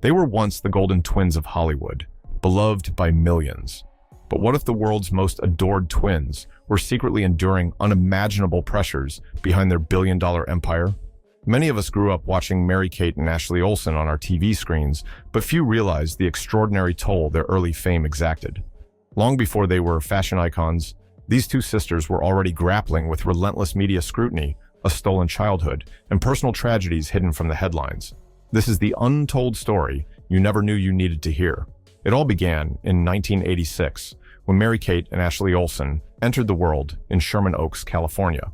They were once the golden twins of Hollywood, beloved by millions. But what if the world's most adored twins were secretly enduring unimaginable pressures behind their billion-dollar empire? Many of us grew up watching Mary-Kate and Ashley Olsen on our TV screens, but few realized the extraordinary toll their early fame exacted. Long before they were fashion icons, these two sisters were already grappling with relentless media scrutiny, a stolen childhood, and personal tragedies hidden from the headlines. This is the untold story you never knew you needed to hear. It all began in 1986, when Mary-Kate and Ashley Olsen entered the world in Sherman Oaks, California.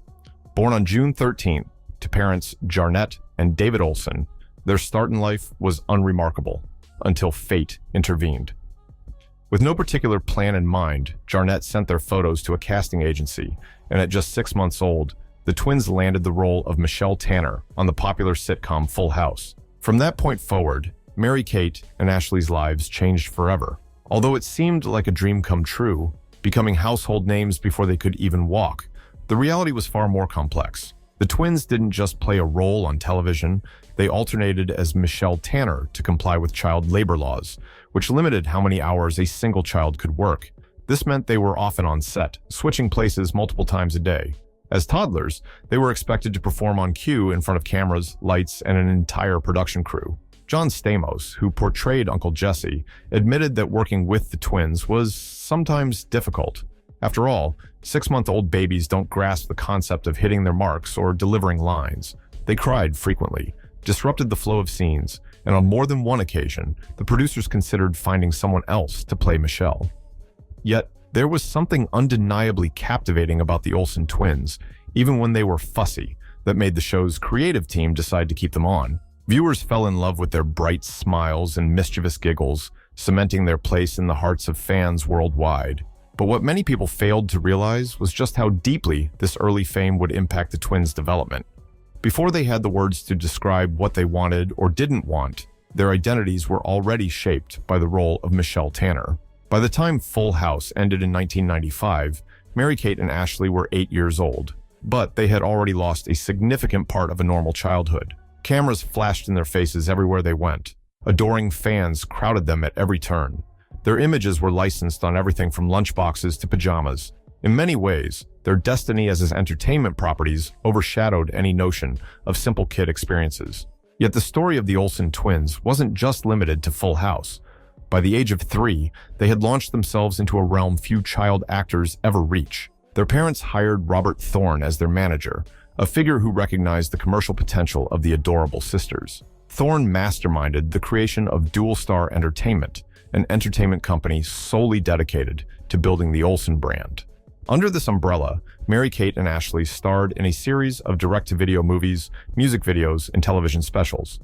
Born on June 13th to parents Jarnette and David Olsen, their start in life was unremarkable until fate intervened. With no particular plan in mind, Jarnette sent their photos to a casting agency, and at just 6 months old, the twins landed the role of Michelle Tanner on the popular sitcom Full House. From that point forward, Mary-Kate and Ashley's lives changed forever. Although it seemed like a dream come true, becoming household names before they could even walk, the reality was far more complex. The twins didn't just play a role on television, they alternated as Michelle Tanner to comply with child labor laws, which limited how many hours a single child could work. This meant they were often on set, switching places multiple times a day. As toddlers, they were expected to perform on cue in front of cameras, lights, and an entire production crew. John Stamos, who portrayed Uncle Jesse, admitted that working with the twins was sometimes difficult. After all, 6-month-old babies don't grasp the concept of hitting their marks or delivering lines. They cried frequently, disrupted the flow of scenes, and on more than one occasion, the producers considered finding someone else to play Michelle. Yet, there was something undeniably captivating about the Olsen twins, even when they were fussy, that made the show's creative team decide to keep them on. Viewers fell in love with their bright smiles and mischievous giggles, cementing their place in the hearts of fans worldwide. But what many people failed to realize was just how deeply this early fame would impact the twins' development. Before they had the words to describe what they wanted or didn't want, their identities were already shaped by the role of Michelle Tanner. By the time Full House ended in 1995, Mary-Kate and Ashley were 8 years old, but they had already lost a significant part of a normal childhood. Cameras flashed in their faces everywhere they went. Adoring fans crowded them at every turn. Their images were licensed on everything from lunchboxes to pajamas. In many ways, their destiny as entertainment properties overshadowed any notion of simple kid experiences. Yet the story of the Olsen twins wasn't just limited to Full House. By the age of 3, they had launched themselves into a realm few child actors ever reach. Their parents hired Robert Thorne as their manager, a figure who recognized the commercial potential of the adorable sisters. Thorne masterminded the creation of Dual Star Entertainment, an entertainment company solely dedicated to building the Olsen brand. Under this umbrella, Mary-Kate and Ashley starred in a series of direct-to-video movies, music videos, and television specials.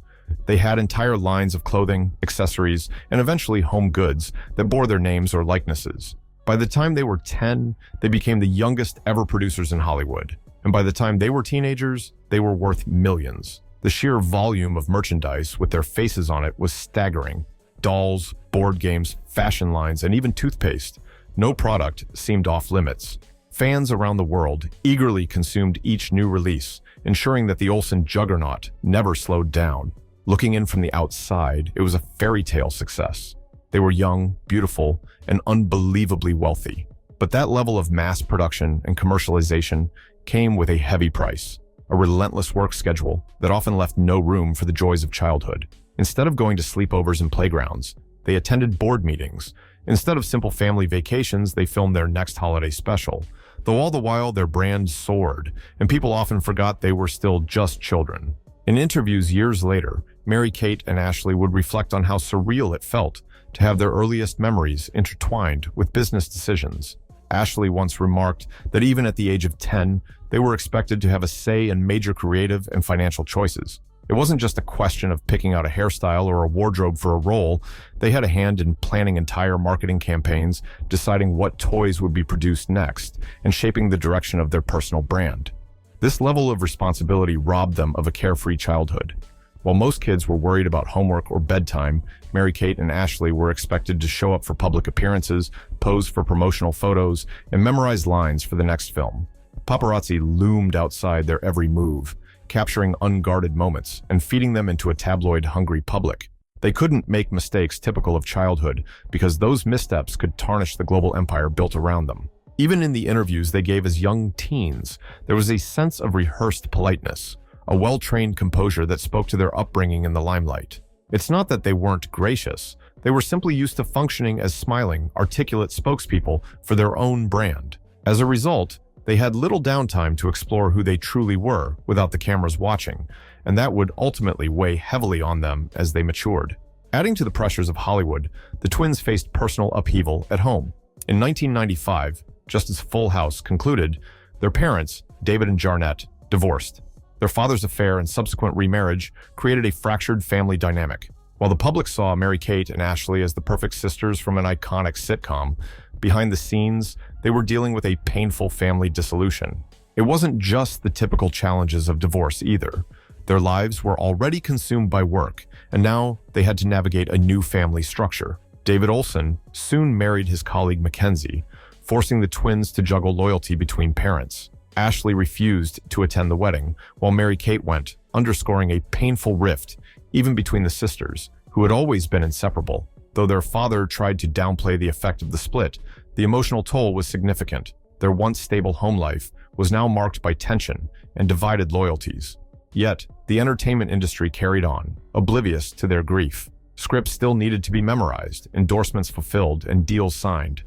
They had entire lines of clothing, accessories, and eventually home goods that bore their names or likenesses. By the time they were 10, they became the youngest ever producers in Hollywood. And by the time they were teenagers, they were worth millions. The sheer volume of merchandise with their faces on it was staggering. Dolls, board games, fashion lines, and even toothpaste. No product seemed off limits. Fans around the world eagerly consumed each new release, ensuring that the Olsen juggernaut never slowed down. Looking in from the outside, it was a fairy tale success. They were young, beautiful, and unbelievably wealthy. But that level of mass production and commercialization came with a heavy price, a relentless work schedule that often left no room for the joys of childhood. Instead of going to sleepovers and playgrounds, they attended board meetings. Instead of simple family vacations, they filmed their next holiday special. Though all the while, their brand soared, and people often forgot they were still just children. In interviews years later, Mary-Kate and Ashley would reflect on how surreal it felt to have their earliest memories intertwined with business decisions. Ashley once remarked that even at the age of 10, they were expected to have a say in major creative and financial choices. It wasn't just a question of picking out a hairstyle or a wardrobe for a role. They had a hand in planning entire marketing campaigns, deciding what toys would be produced next, and shaping the direction of their personal brand. This level of responsibility robbed them of a carefree childhood. While most kids were worried about homework or bedtime, Mary-Kate and Ashley were expected to show up for public appearances, pose for promotional photos, and memorize lines for the next film. Paparazzi loomed outside their every move, capturing unguarded moments and feeding them into a tabloid-hungry public. They couldn't make mistakes typical of childhood because those missteps could tarnish the global empire built around them. Even in the interviews they gave as young teens, there was a sense of rehearsed politeness, a well-trained composure that spoke to their upbringing in the limelight. It's not that they weren't gracious. They were simply used to functioning as smiling, articulate spokespeople for their own brand. As a result, they had little downtime to explore who they truly were without the cameras watching, and that would ultimately weigh heavily on them as they matured. Adding to the pressures of Hollywood, the twins faced personal upheaval at home. In 1995, just as Full House concluded, their parents, David and Jarnette, divorced. Their father's affair and subsequent remarriage created a fractured family dynamic. While the public saw Mary-Kate and Ashley as the perfect sisters from an iconic sitcom, behind the scenes, they were dealing with a painful family dissolution. It wasn't just the typical challenges of divorce either. Their lives were already consumed by work, and now they had to navigate a new family structure. David Olsen soon married his colleague Mackenzie, forcing the twins to juggle loyalty between parents. Ashley refused to attend the wedding, while Mary-Kate went, underscoring a painful rift even between the sisters, who had always been inseparable. Though their father tried to downplay the effect of the split, the emotional toll was significant. Their once stable home life was now marked by tension and divided loyalties. Yet, the entertainment industry carried on, oblivious to their grief. Scripts still needed to be memorized, endorsements fulfilled, and deals signed.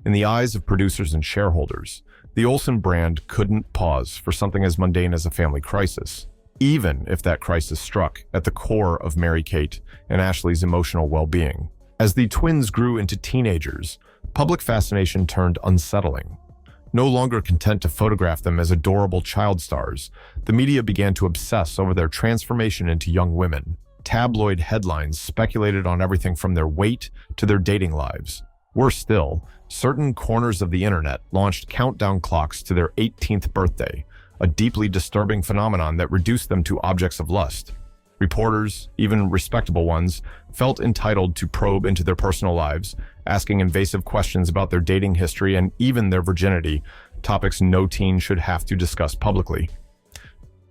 In the eyes of producers and shareholders, the Olsen brand couldn't pause for something as mundane as a family crisis, even if that crisis struck at the core of Mary-Kate and Ashley's emotional well-being. As the twins grew into teenagers, public fascination turned unsettling. No longer content to photograph them as adorable child stars, the media began to obsess over their transformation into young women. Tabloid headlines speculated on everything from their weight to their dating lives. Worse still, certain corners of the internet launched countdown clocks to their 18th birthday, a deeply disturbing phenomenon that reduced them to objects of lust. Reporters, even respectable ones, felt entitled to probe into their personal lives, asking invasive questions about their dating history and even their virginity, topics no teen should have to discuss publicly.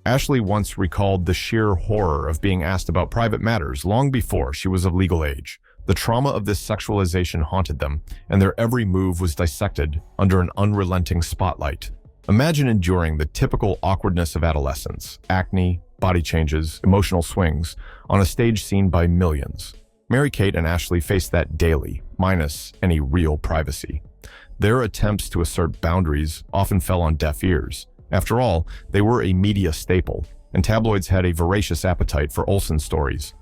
Ashley once recalled the sheer horror of being asked about private matters long before she was of legal age. The trauma of this sexualization haunted them, and their every move was dissected under an unrelenting spotlight. Imagine enduring the typical awkwardness of adolescence, acne, body changes, emotional swings, on a stage seen by millions. Mary-Kate and Ashley faced that daily, minus any real privacy. Their attempts to assert boundaries often fell on deaf ears. After all, they were a media staple, and tabloids had a voracious appetite for Olsen stories.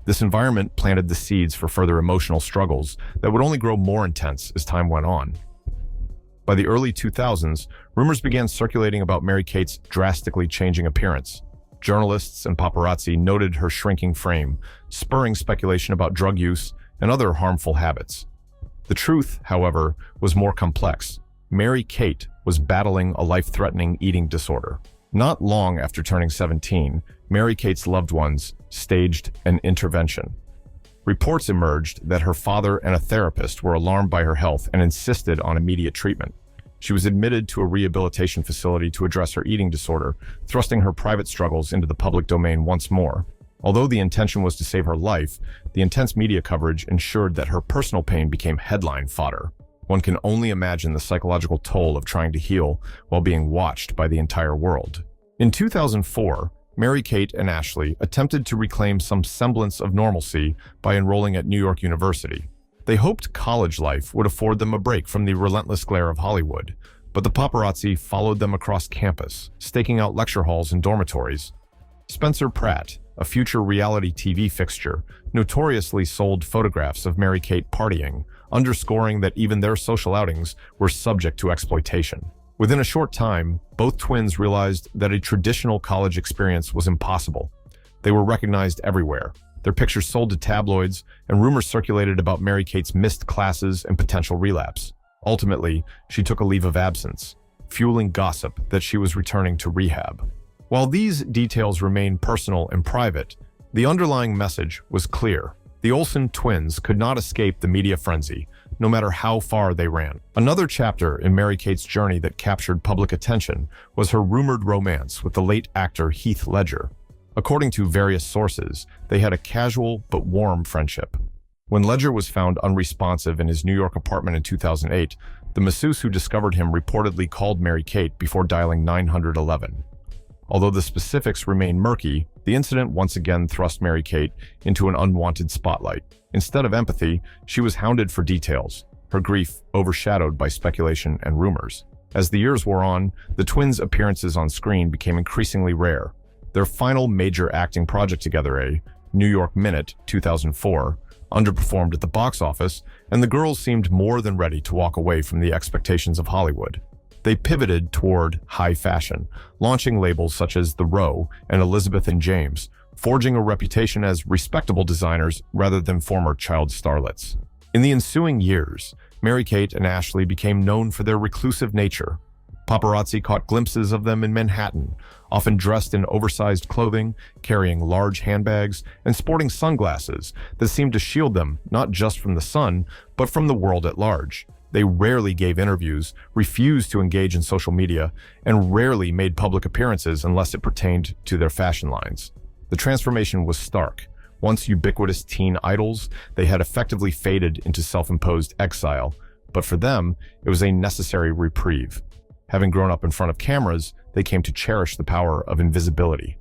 This environment planted the seeds for further emotional struggles that would only grow more intense as time went on. By the early 2000s, rumors began circulating about Mary-Kate's drastically changing appearance. Journalists and paparazzi noted her shrinking frame, spurring speculation about drug use and other harmful habits. The truth, however, was more complex. Mary-Kate was battling a life-threatening eating disorder. Not long after turning 17, Mary-Kate's loved ones staged an intervention. Reports emerged that her father and a therapist were alarmed by her health and insisted on immediate treatment. She was admitted to a rehabilitation facility to address her eating disorder, thrusting her private struggles into the public domain once more. Although the intention was to save her life, the intense media coverage ensured that her personal pain became headline fodder. One can only imagine the psychological toll of trying to heal while being watched by the entire world. In 2004, Mary-Kate and Ashley attempted to reclaim some semblance of normalcy by enrolling at New York University. They hoped college life would afford them a break from the relentless glare of Hollywood, but the paparazzi followed them across campus, staking out lecture halls and dormitories. Spencer Pratt, a future reality TV fixture, notoriously sold photographs of Mary-Kate partying, underscoring that even their social outings were subject to exploitation. Within a short time, both twins realized that a traditional college experience was impossible. They were recognized everywhere. Their pictures sold to tabloids, and rumors circulated about Mary-Kate's missed classes and potential relapse. Ultimately, she took a leave of absence, fueling gossip that she was returning to rehab. While these details remain personal and private, the underlying message was clear. The Olsen twins could not escape the media frenzy, no matter how far they ran. Another chapter in Mary-Kate's journey that captured public attention was her rumored romance with the late actor Heath Ledger. According to various sources, they had a casual but warm friendship. When Ledger was found unresponsive in his New York apartment in 2008, the masseuse who discovered him reportedly called Mary-Kate before dialing 911. Although the specifics remain murky, the incident once again thrust Mary-Kate into an unwanted spotlight. Instead of empathy, she was hounded for details, her grief overshadowed by speculation and rumors. As the years wore on, the twins' appearances on screen became increasingly rare. Their final major acting project together, a New York Minute 2004, underperformed at the box office, and the girls seemed more than ready to walk away from the expectations of Hollywood. They pivoted toward high fashion, launching labels such as The Row and Elizabeth and James, forging a reputation as respectable designers rather than former child starlets. In the ensuing years, Mary-Kate and Ashley became known for their reclusive nature. Paparazzi caught glimpses of them in Manhattan, often dressed in oversized clothing, carrying large handbags, and sporting sunglasses that seemed to shield them not just from the sun, but from the world at large. They rarely gave interviews, refused to engage in social media, and rarely made public appearances unless it pertained to their fashion lines. The transformation was stark. Once ubiquitous teen idols, they had effectively faded into self-imposed exile, but for them, it was a necessary reprieve. Having grown up in front of cameras, they came to cherish the power of invisibility.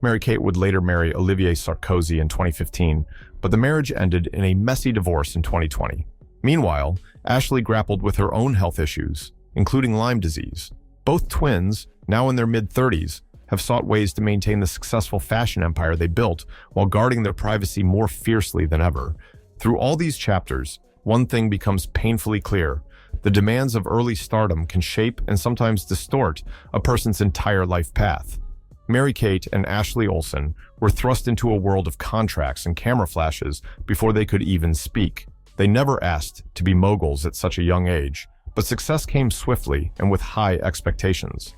Mary-Kate would later marry Olivier Sarkozy in 2015, but the marriage ended in a messy divorce in 2020. Meanwhile, Ashley grappled with her own health issues, including Lyme disease. Both twins, now in their mid-30s, have sought ways to maintain the successful fashion empire they built while guarding their privacy more fiercely than ever. Through all these chapters, one thing becomes painfully clear. The demands of early stardom can shape and sometimes distort a person's entire life path. Mary-Kate and Ashley Olsen were thrust into a world of contracts and camera flashes before they could even speak. They never asked to be moguls at such a young age, but success came swiftly and with high expectations.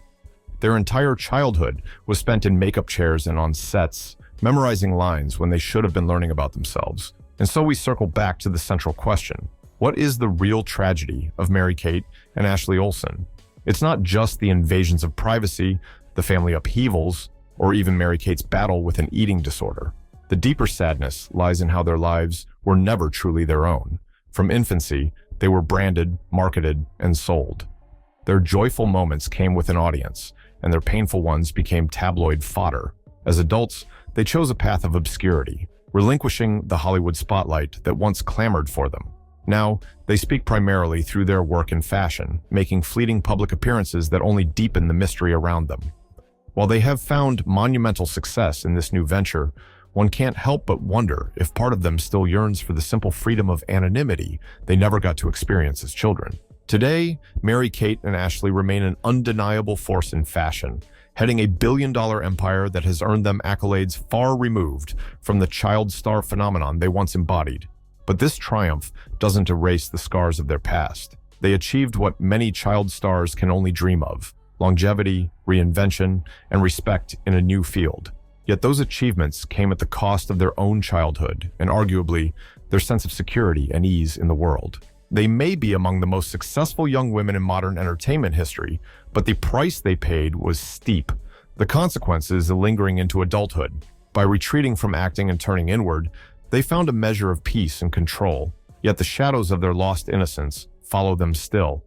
Their entire childhood was spent in makeup chairs and on sets, memorizing lines when they should have been learning about themselves. And so we circle back to the central question. What is the real tragedy of Mary-Kate and Ashley Olsen? It's not just the invasions of privacy, the family upheavals, or even Mary-Kate's battle with an eating disorder. The deeper sadness lies in how their lives were never truly their own. From infancy, they were branded, marketed, and sold. Their joyful moments came with an audience, and their painful ones became tabloid fodder. As adults, they chose a path of obscurity, relinquishing the Hollywood spotlight that once clamored for them. Now, they speak primarily through their work in fashion, making fleeting public appearances that only deepen the mystery around them. While they have found monumental success in this new venture, one can't help but wonder if part of them still yearns for the simple freedom of anonymity they never got to experience as children. Today, Mary-Kate and Ashley remain an undeniable force in fashion, heading a billion-dollar empire that has earned them accolades far removed from the child star phenomenon they once embodied. But this triumph doesn't erase the scars of their past. They achieved what many child stars can only dream of: longevity, reinvention, and respect in a new field. Yet those achievements came at the cost of their own childhood and arguably their sense of security and ease in the world. They may be among the most successful young women in modern entertainment history, but the price they paid was steep. The consequences lingering into adulthood. By retreating from acting and turning inward, they found a measure of peace and control, yet the shadows of their lost innocence follow them still.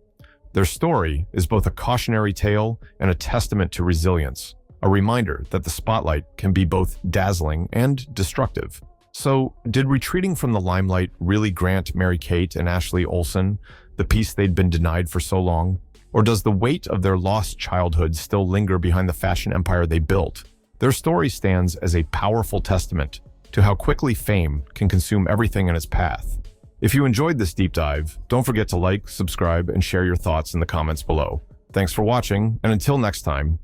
Their story is both a cautionary tale and a testament to resilience, a reminder that the spotlight can be both dazzling and destructive. So, did retreating from the limelight really grant Mary-Kate and Ashley Olsen the peace they'd been denied for so long? Or does the weight of their lost childhood still linger behind the fashion empire they built? Their story stands as a powerful testament to how quickly fame can consume everything in its path. If you enjoyed this deep dive, don't forget to like, subscribe, and share your thoughts in the comments below. Thanks for watching, and until next time,